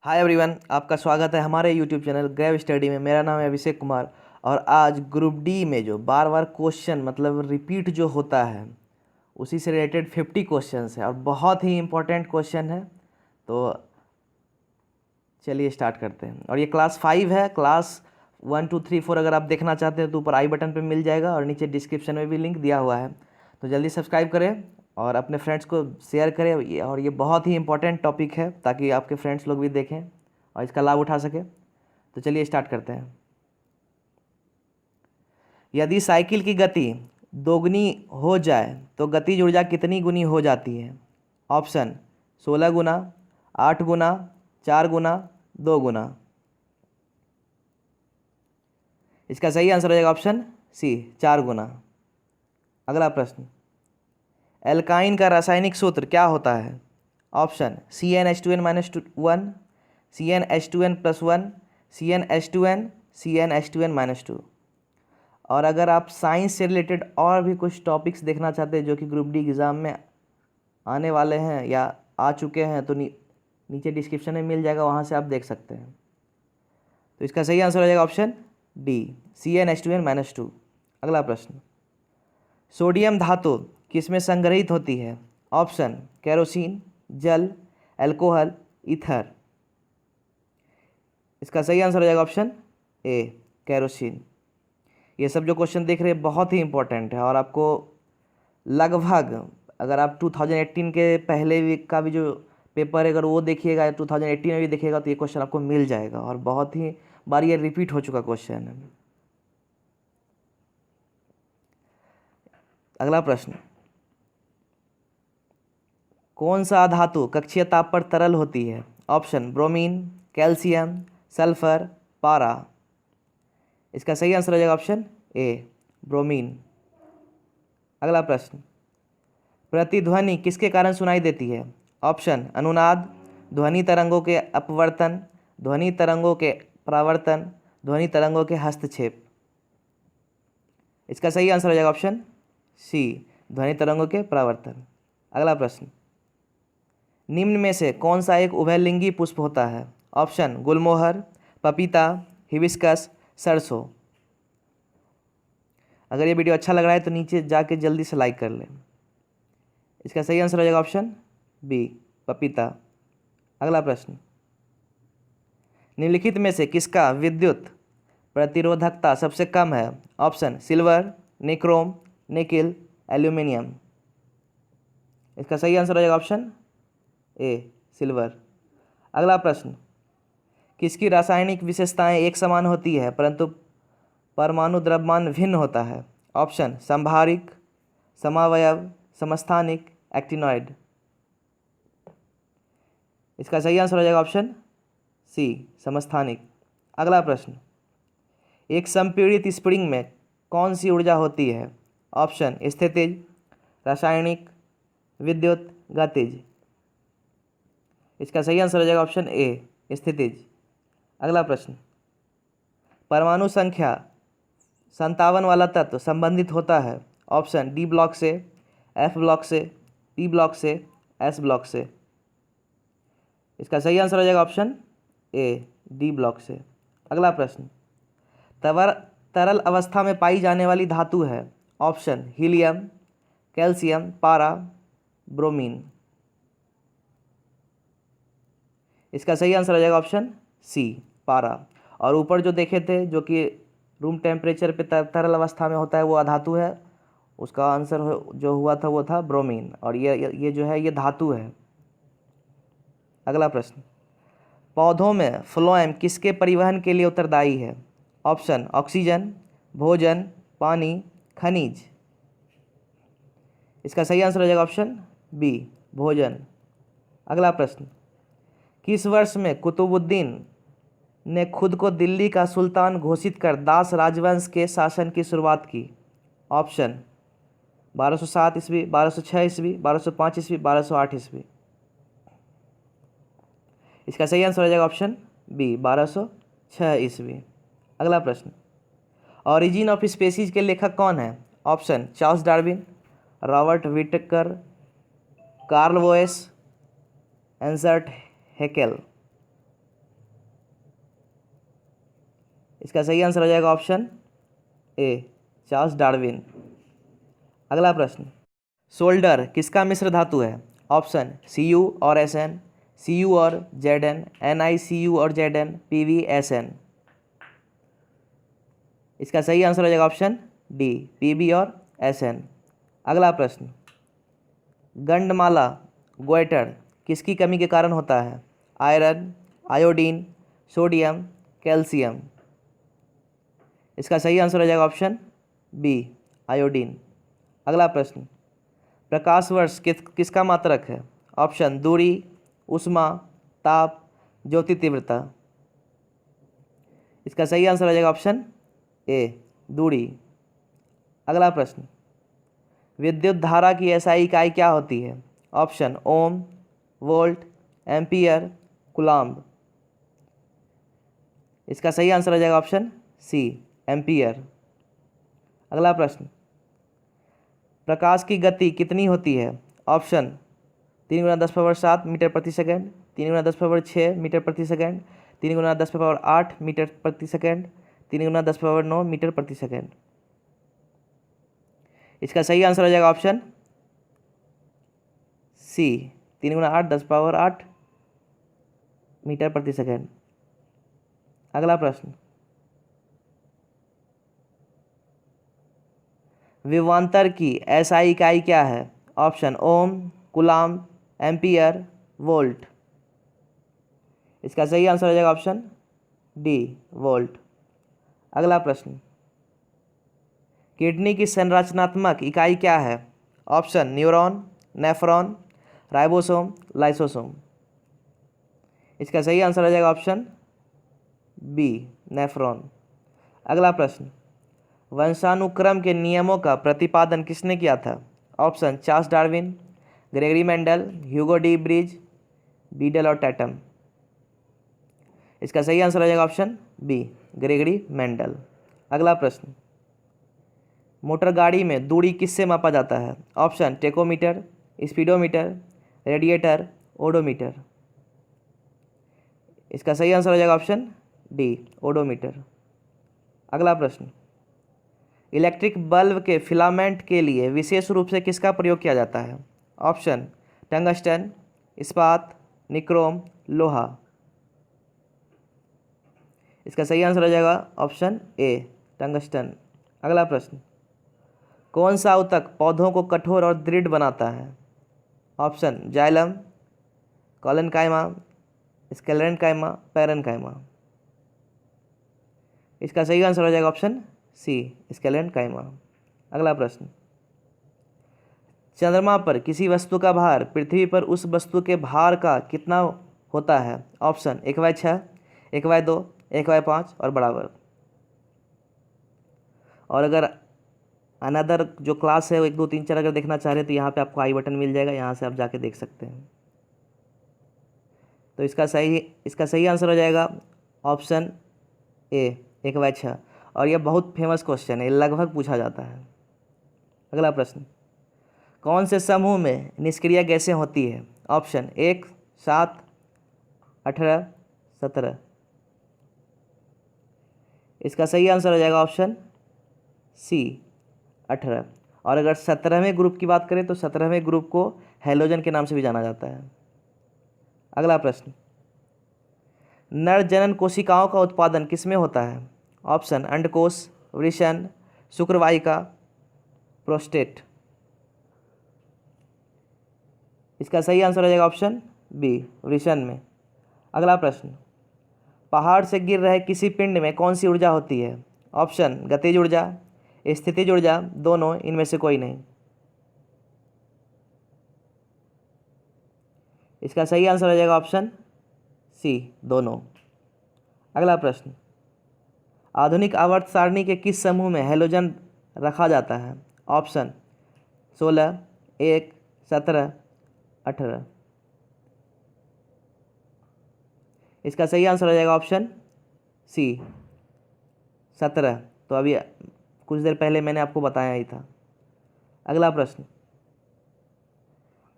Hi everyone, आपका स्वागत है हमारे यूट्यूब चैनल ग्रेव स्टडी में। मेरा नाम है अभिषेक कुमार और आज ग्रुप डी में जो बार बार क्वेश्चन मतलब रिपीट जो होता है उसी से रिलेटेड 50 क्वेश्चंस है और बहुत ही इम्पोर्टेंट क्वेश्चन है। तो चलिए स्टार्ट करते हैं। और ये क्लास 5 है। क्लास 1 2 3 4 अगर आप देखना चाहते हैं तो ऊपर आई बटन पे मिल जाएगा और नीचे डिस्क्रिप्शन में भी लिंक दिया हुआ है। तो जल्दी सब्सक्राइब करें और अपने फ्रेंड्स को शेयर करें। और ये बहुत ही इंपॉर्टेंट टॉपिक है ताकि आपके फ्रेंड्स लोग भी देखें और इसका लाभ उठा सके। तो चलिए स्टार्ट करते हैं। यदि साइकिल की गति दोगुनी हो जाए तो गतिज ऊर्जा कितनी गुनी हो जाती है? ऑप्शन 16 गुना, 8 गुना, 4 गुना, 2 गुना। इसका सही आंसर हो जाएगा ऑप्शन सी, 4 गुना। अगला प्रश्न, एल्काइन का रासायनिक सूत्र क्या होता है? Option CnH2n-1, CnH2n+1, CnH2n, CnH2n-2। और अगर आप साइंस से रिलेटेड और भी कुछ टॉपिक्स देखना चाहते हैं जो कि ग्रुप डी एग्ज़ाम में आने वाले हैं या आ चुके हैं तो नीचे डिस्क्रिप्शन में मिल जाएगा, वहाँ से आप देख सकते हैं। तो इसका सही आंसर हो जाएगा ऑप्शन डी, CnH2n-2। अगला प्रश्न, सोडियम धातु किसमें संग्रहित होती है? ऑप्शन केरोसिन, जल, अल्कोहल, ईथर। इसका सही आंसर हो जाएगा ऑप्शन ए, केरोसिन। ये सब जो क्वेश्चन देख रहे हैं बहुत ही इंपॉर्टेंट है और आपको लगभग, अगर आप 2018 के पहले का भी जो पेपर है अगर वो देखिएगा, 2018 में भी देखिएगा तो ये क्वेश्चन आपको मिल जाएगा और बहुत ही बार ये रिपीट हो चुका क्वेश्चन है। अगला प्रश्न, कौन सा धातु कक्षीय ताप पर तरल होती है? ऑप्शन ब्रोमीन, कैल्शियम, सल्फर, पारा। इसका सही आंसर हो जाएगा ऑप्शन ए, ब्रोमीन। अगला प्रश्न, प्रतिध्वनि किसके कारण सुनाई देती है? ऑप्शन अनुनाद, ध्वनि तरंगों के अपवर्तन, ध्वनि तरंगों के परावर्तन, ध्वनि तरंगों के हस्तक्षेप। इसका सही आंसर हो जाएगा ऑप्शन सी, ध्वनि तरंगों के परावर्तन। अगला प्रश्न, निम्न में से कौन सा एक उभयलिंगी पुष्प होता है? ऑप्शन गुलमोहर, पपीता, हिबिस्कस, सरसों। अगर ये वीडियो अच्छा लग रहा है तो नीचे जाके जल्दी से लाइक कर लें। इसका सही आंसर हो जाएगा ऑप्शन बी, पपीता। अगला प्रश्न, निम्नलिखित में से किसका विद्युत प्रतिरोधकता सबसे कम है? Option silver, nichrome, nickel, aluminium. इसका सही आंसर हो जाएगा ऑप्शन ए, सिल्वर। अगला प्रश्न, किसकी रासायनिक विशेषताएं एक समान होती है परंतु परमाणु द्रव्यमान भिन्न होता है? ऑप्शन संभारिक, समावयव, समस्थानिक, एक्टिनॉइड। इसका सही आंसर हो जाएगा ऑप्शन सी, समस्थानिक। अगला प्रश्न, एक संपीड़ित स्प्रिंग में कौन सी ऊर्जा होती है? ऑप्शन स्थितिज, रासायनिक, विद्युत, गतिज। इसका सही आंसर हो जाएगा ऑप्शन ए, स्थितिज। अगला प्रश्न, परमाणु संख्या 57 वाला तत्व संबंधित होता है? ऑप्शन डी ब्लॉक से, एफ ब्लॉक से, पी ब्लॉक से, एस ब्लॉक से। इसका सही आंसर हो जाएगा ऑप्शन ए, डी ब्लॉक से। अगला प्रश्न, तरल अवस्था में पाई जाने वाली धातु है? ऑप्शन हीलियम, कैल्शियम, पारा, ब्रोमीन। इसका सही आंसर हो जाएगा ऑप्शन सी, पारा। और ऊपर जो देखे थे जो कि रूम टेम्परेचर पे तरल अवस्था में होता है वो अधातु है, उसका आंसर जो हुआ था वो था ब्रोमीन और ये जो है ये धातु है। अगला प्रश्न, पौधों में फ्लोएम किसके परिवहन के लिए उत्तरदायी है? ऑप्शन ऑक्सीजन, भोजन, पानी, खनिज। इसका सही आंसर हो जाएगा ऑप्शन बी, भोजन। अगला प्रश्न, किस वर्ष में कुतुबुद्दीन ने खुद को दिल्ली का सुल्तान घोषित कर दास राजवंश के शासन की शुरुआत की? ऑप्शन 1207 ईस्वी, 1206 ईस्वी, 1205 ईस्वी, 1208 ईस्वी। इसका सही आंसर हो जाएगा ऑप्शन बी, 1206 ईस्वी। अगला प्रश्न, ऑरिजिन ऑफ स्पेसीज के लेखक कौन है? Option Charles Darwin, Robert Whittaker, Carl Woese, Ernst Haeckel. इसका सही आंसर हो जाएगा ऑप्शन ए, चार्ल्स डार्विन। अगला प्रश्न, सोल्डर किसका मिश्र धातु है? ऑप्शन Cu और Sn, Cu और Zn, NiCu और Zn, PbSn। इसका सही आंसर हो जाएगा ऑप्शन डी, Pb और Sn। अगला प्रश्न, गंडमाला गोइटर किसकी कमी के कारण होता है? Iron, iodine, sodium, calcium. इसका सही आंसर हो जाएगा ऑप्शन बी, आयोडीन। अगला प्रश्न, प्रकाश वर्ष किसका मात्रक है? ऑप्शन दूरी, ऊष्मा, ताप, ज्योति तीव्रता। इसका सही आंसर हो जाएगा ऑप्शन ए, दूरी। अगला प्रश्न, विद्युत धारा की एसआई इकाई क्या होती है? ऑप्शन ओम, वोल्ट, एम्पियर, कूलम्ब। इसका सही आंसर हो जाएगा ऑप्शन सी, एम्पियर। अगला प्रश्न, प्रकाश की गति कितनी होती है? ऑप्शन 3 × 10⁻7 मीटर प्रति सेकंड, 3 × 10⁻6 मीटर प्रति सेकंड, 3 × 10⁻8 मीटर प्रति सेकंड, 3 × 10⁻9 मीटर प्रति सेकंड। इसका सही आंसर हो जाएगा ऑप्शन सी, 3 × 8 10⁻8 मीटर प्रति सेकंड। अगला प्रश्न, विभवांतर की एसआई इकाई क्या है? ऑप्शन ओम, कूलम्ब, एम्पियर, वोल्ट। इसका सही आंसर हो जाएगा ऑप्शन डी, वोल्ट। अगला प्रश्न, किडनी की संरचनात्मक इकाई क्या है? Option neuron, nephron, ribosome, lysosome. इसका सही आंसर हो जाएगा ऑप्शन बी, नेफ्रॉन। अगला प्रश्न, वंशानुक्रम के नियमों का प्रतिपादन किसने किया था? Option Charles Darwin, Gregory Mendel, Hugo de bridge, beetle और टैटम। इसका सही आंसर हो जाएगा ऑप्शन बी, ग्रेगरी मेंडल। अगला प्रश्न, मोटर गाड़ी में दूरी किससे मापा जाता है? Option tachometer, speedometer, radiator, odometer. इसका सही आंसर हो जाएगा ऑप्शन डी, ओडोमीटर। अगला प्रश्न, इलेक्ट्रिक बल्ब के फिलामेंट के लिए विशेष रूप से किसका प्रयोग किया जाता है? ऑप्शन टंगस्टन, इस्पात, निक्रोम, लोहा। इसका सही आंसर हो जाएगा ऑप्शन ए, टंगस्टन। अगला प्रश्न, कौन सा ऊतक पौधों को कठोर और दृढ़ बनाता है? Option xylem, collenchyma, sclerenchyma, parenchyma. इसका सही आंसर हो जाएगा ऑप्शन सी, स्क्लेरेनकाइमा। अगला प्रश्न, चंद्रमा पर किसी वस्तु का भार पृथ्वी पर उस वस्तु के भार का कितना होता है? ऑप्शन 1/6, 1/2, 1/5 और बराबर। और अगर अनदर जो क्लास है वो 1 2 3 4 अगर देखना चाह रहे हैं तो यहाँ पे आपको आई बटन मिल जाएगा, यहाँ से आप जाके देख सकते हैं। तो इसका सही आंसर हो जाएगा ऑप्शन ए, 1/6। और यह बहुत फेमस क्वेश्चन है, लगभग पूछा जाता है। अगला प्रश्न, कौन से समूह में निष्क्रिय गैसें होती है? ऑप्शन 1, 7, 18, 17। इसका सही आंसर हो जाएगा ऑप्शन सी, 18। और अगर 17वें ग्रुप की बात करें तो 17वें ग्रुप को हैलोजन के नाम से भी जाना जाता है। अगला प्रश्न, नर जनन कोशिकाओं का उत्पादन किसमें होता है? ऑप्शन अंडकोश, वृषण, शुक्रवाहिका, प्रोस्टेट। इसका सही आंसर हो जाएगा ऑप्शन बी, वृषण में। अगला प्रश्न, पहाड़ से गिर रहे किसी पिंड में कौन सी ऊर्जा होती है? ऑप्शन गतिज ऊर्जा, स्थितिज ऊर्जा, दोनों, इनमें से कोई नहीं। इसका सही आंसर हो जाएगा ऑप्शन सी, दोनों। अगला प्रश्न, आधुनिक आवर्त सारणी के किस समूह में हैलोजन रखा जाता है? ऑप्शन 16, 1, 17, 18। इसका सही आंसर हो जाएगा ऑप्शन सी, 17। तो अभी कुछ देर पहले मैंने आपको बताया ही था। अगला प्रश्न,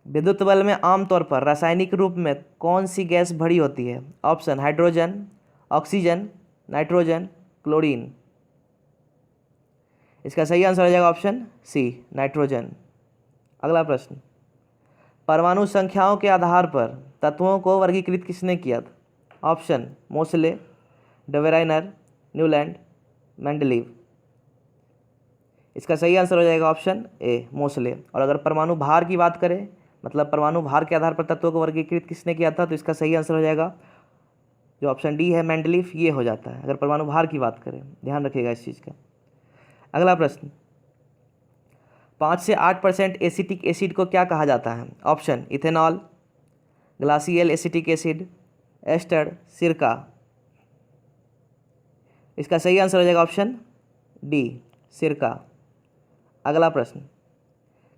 विद्युत बल में आमतौर पर रासायनिक रूप में कौन सी गैस भरी होती है? Option hydrogen, oxygen, nitrogen, chlorine. इसका सही आंसर हो जाएगा ऑप्शन सी, नाइट्रोजन। अगला प्रश्न, परमाणु संख्याओं के आधार पर तत्वों को वर्गीकृत किसने किया था? Option Mosle, डेवेराइनर, Newland, Mendeleev. इसका सही आंसर हो जाएगा ऑप्शन ए, मोसले। और अगर परमाणु भार की बात करें, मतलब परमाणु भार के आधार पर तत्वों को वर्गीकृत किसने किया था, तो इसका सही आंसर हो जाएगा जो ऑप्शन डी है, मेंडलीव, ये हो जाता है अगर परमाणु भार की बात करें। ध्यान रखिएगा इस चीज़ का। अगला प्रश्न, 5 से 8% एसिटिक एसिड को क्या कहा जाता है? Option ethanol, glacial acetic acid, ester, सिरका। इसका सही आंसर हो जाएगा ऑप्शन डी, सिरका। अगला प्रश्न,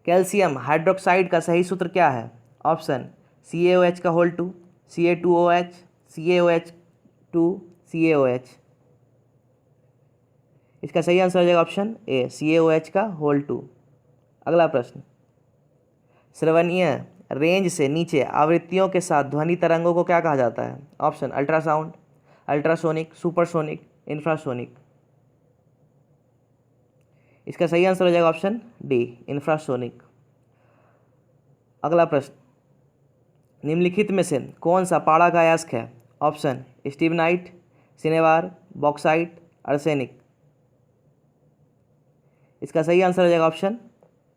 कैल्शियम हाइड्रोक्साइड का सही सूत्र क्या है? ऑप्शन CaOH का होल 2, Ca2OH, CaOH2, CaOH। इसका सही आंसर हो जाएगा ऑप्शन ए, CaOH का होल 2। अगला प्रश्न, श्रवणीय रेंज से नीचे आवृत्तियों के साथ ध्वनि तरंगों को क्या कहा जाता है? Option ultrasound, ultrasonic, supersonic, infrasonic. इसका सही आंसर हो जाएगा ऑप्शन डी, इंफ्रासोनिक। अगला प्रश्न, निम्नलिखित में से कौन सा पारा का अयस्क है? Option stibnite, cinnabar, bauxite, arsenic. इसका सही आंसर हो जाएगा ऑप्शन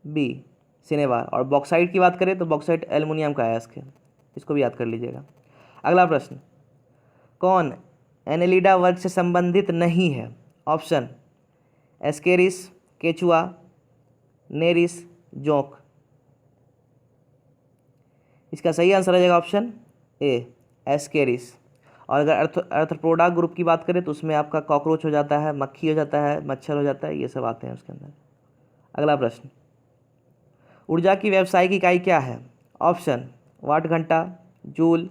बी, सिनेवार। और बॉक्साइट की बात करें तो बॉक्साइट एल्युमिनियम का अयस्क है, इसको भी याद कर लीजिएगा। अगला प्रश्न, कौन एनेलिडा वर्ग से संबंधित नहीं है? ऑप्शन एस्केरिस, केचुआ, नेरिस, जोंक। इसका सही आंसर हो जाएगा ऑप्शन ए, एस्केरिस। और अगर अर्थ्रोपोडा ग्रुप की बात करें तो उसमें आपका कॉकरोच हो जाता है, मक्खी हो जाता है, मच्छर हो जाता है, ये सब आते हैं उसके अंदर। अगला प्रश्न, ऊर्जा की व्यावसायिक इकाई क्या है? ऑप्शन वाट घंटा, जूल,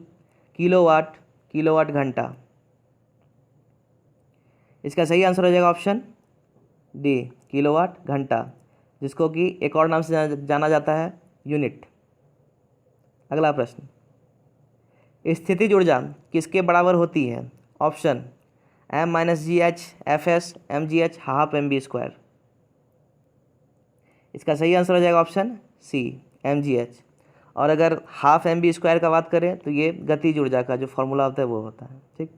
किलोवाट, किलोवाट घंटा। इसका सही आंसर हो जाएगा ऑप्शन डी, किलोवाट घंटा, जिसको कि एक और नाम से जाना जाता है, यूनिट। अगला प्रश्न, स्थितिज ऊर्जा किसके बराबर होती है? Option M-GH Fs mgh half mv²। इसका सही आंसर हो जाएगा ऑप्शन सी, mgh। और अगर हाफ mv² का बात करें तो ये गतिज ऊर्जा का जो फॉर्मूला होता है वो होता है। ठीक।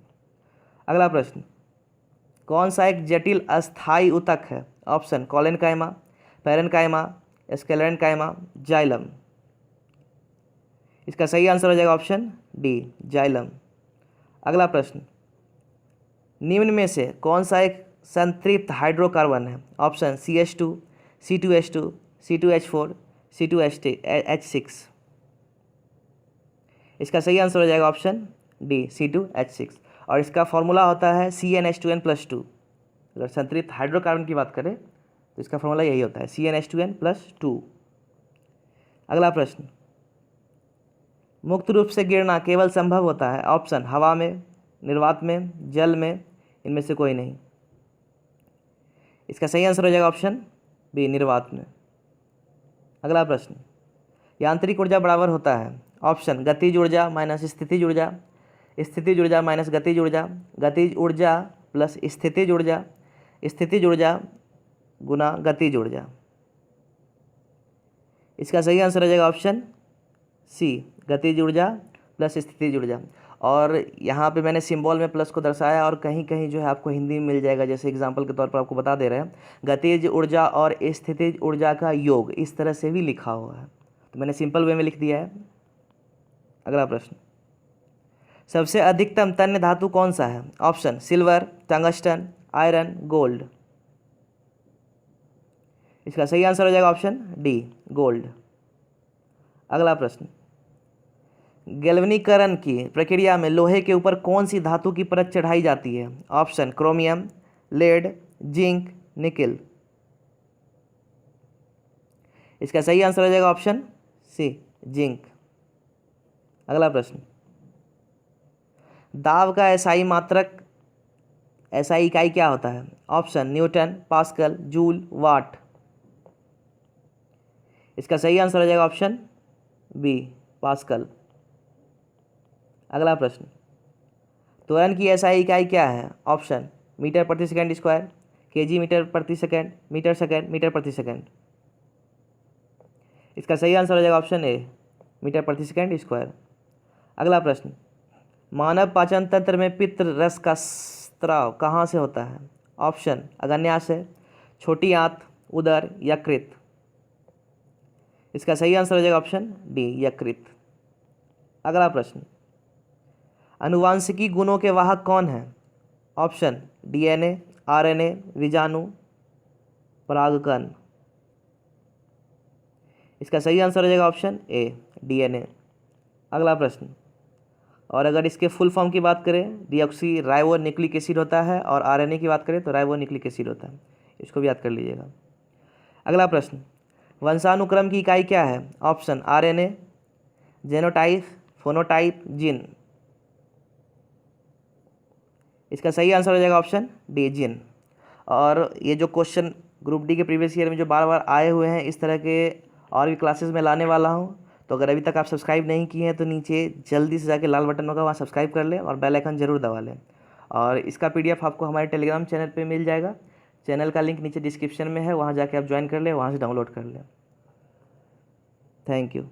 अगला प्रश्न, कौन सा एक जटिल अस्थायी ऊतक है? Option collenchyma, parenchyma, sclerenchyma, xylem. इसका सही आंसर हो जाएगा ऑप्शन डी, जाइलम। अगला प्रश्न, निम्न में से कौन सा एक संतृप्त हाइड्रोकार्बन है? Option CH2, C2H2, C2H4, C2H6। इसका सही आंसर हो जाएगा ऑप्शन डी, C2H6। और इसका फॉर्मूला होता है CnH2n+2। अगर संतृप्त हाइड्रोकार्बन की बात करें तो इसका फॉर्मूला यही होता है, CnH2n+2। अगला प्रश्न, मुक्त रूप से गिरना केवल संभव होता है? ऑप्शन हवा में, निर्वात में, जल में, इनमें से कोई नहीं। इसका सही आंसर हो जाएगा ऑप्शन बी, निर्वात में। अगला प्रश्न, यांत्रिक ऊर्जा बराबर होता है? ऑप्शन गतिज ऊर्जा माइनस स्थितिज ऊर्जा, स्थितिज ऊर्जा माइनस गतिज ऊर्जा, गतिज ऊर्जा प्लस स्थितिज ऊर्जा, स्थितिज ऊर्जा गुना गतिज ऊर्जा। इसका सही आंसर हो जाएगा ऑप्शन सी, गतिज ऊर्जा प्लस स्थितिज ऊर्जा। और यहाँ पे मैंने सिंबल में प्लस को दर्शाया, और कहीं कहीं जो है आपको हिंदी में मिल जाएगा, जैसे एग्जांपल के तौर पर आपको बता दे रहे हैं, गतिज ऊर्जा और स्थितिज ऊर्जा का योग, इस तरह से भी लिखा हुआ है, तो मैंने सिंपल वे में लिख दिया है। अगला प्रश्न, सबसे अधिकतम तन्य धातु कौन सा है? Option silver, tungsten, iron, gold. इसका सही आंसर हो जाएगा ऑप्शन डी, गोल्ड। अगला प्रश्न, गैल्वेनीकरण की प्रक्रिया में लोहे के ऊपर कौन सी धातु की परत चढ़ाई जाती है? Option chromium, lead, zinc, nickel. इसका सही आंसर हो जाएगा ऑप्शन सी, जिंक। अगला प्रश्न, दाब का एसआई मात्रक, एसआई इकाई क्या होता है? ऑप्शन न्यूटन, पास्कल, जूल, वाट। इसका सही आंसर हो जाएगा ऑप्शन बी, पास्कल। अगला प्रश्न, त्वरण की एसआई इकाई क्या है? ऑप्शन मीटर प्रति सेकंड स्क्वायर, केजी मीटर प्रति सेकंड, मीटर सेकंड, मीटर प्रति सेकंड। इसका सही आंसर हो जाएगा ऑप्शन ए, मीटर प्रति सेकंड स्क्वायर। अगला प्रश्न, मानव पाचन तंत्र में पित्त रस का स्राव कहाँ से होता है? ऑप्शन अग्न्याशय, छोटी आंत, उदर, यकृत। इसका सही आंसर हो जाएगा ऑप्शन डी, यकृत। अगला प्रश्न, आनुवांशिकी गुणों के वाहक कौन है? ऑप्शन डीएनए, आरएनए, बीजाणु, परागकण। इसका सही आंसर हो जाएगा ऑप्शन ए, डीएनए। अगला प्रश्न, और अगर इसके फुल फॉर्म की बात करें, डीऑक्सी राइबो न्यूक्लिक एसिड होता है, और आरएनए की बात करें तो राइबो न्यूक्लिक एसिड होता है। इसको भी याद कर लीजिएगा। अगला प्रश्न, वंशानुक्रम की इकाई क्या है? Option RNA, genotype, phenotype, gene. इसका सही आंसर हो जाएगा ऑप्शन डी, जीन। और ये जो क्वेश्चन ग्रुप डी के प्रीवियस ईयर में जो बार बार आए हुए हैं, इस तरह के और भी क्लासेस में लाने वाला हूँ। तो अगर अभी तक आप सब्सक्राइब नहीं किए हैं तो नीचे जल्दी से जाके लाल बटन होगा, वहाँ सब्सक्राइब कर लें और बेल आइकन जरूर दबा लें। और इसका पीडीएफ आपको हमारे टेलीग्राम चैनल पे मिल जाएगा। चैनल का लिंक नीचे डिस्क्रिप्शन में है, वहाँ जाके आप ज्वाइन कर लें, वहाँ से डाउनलोड कर लें। Thank you.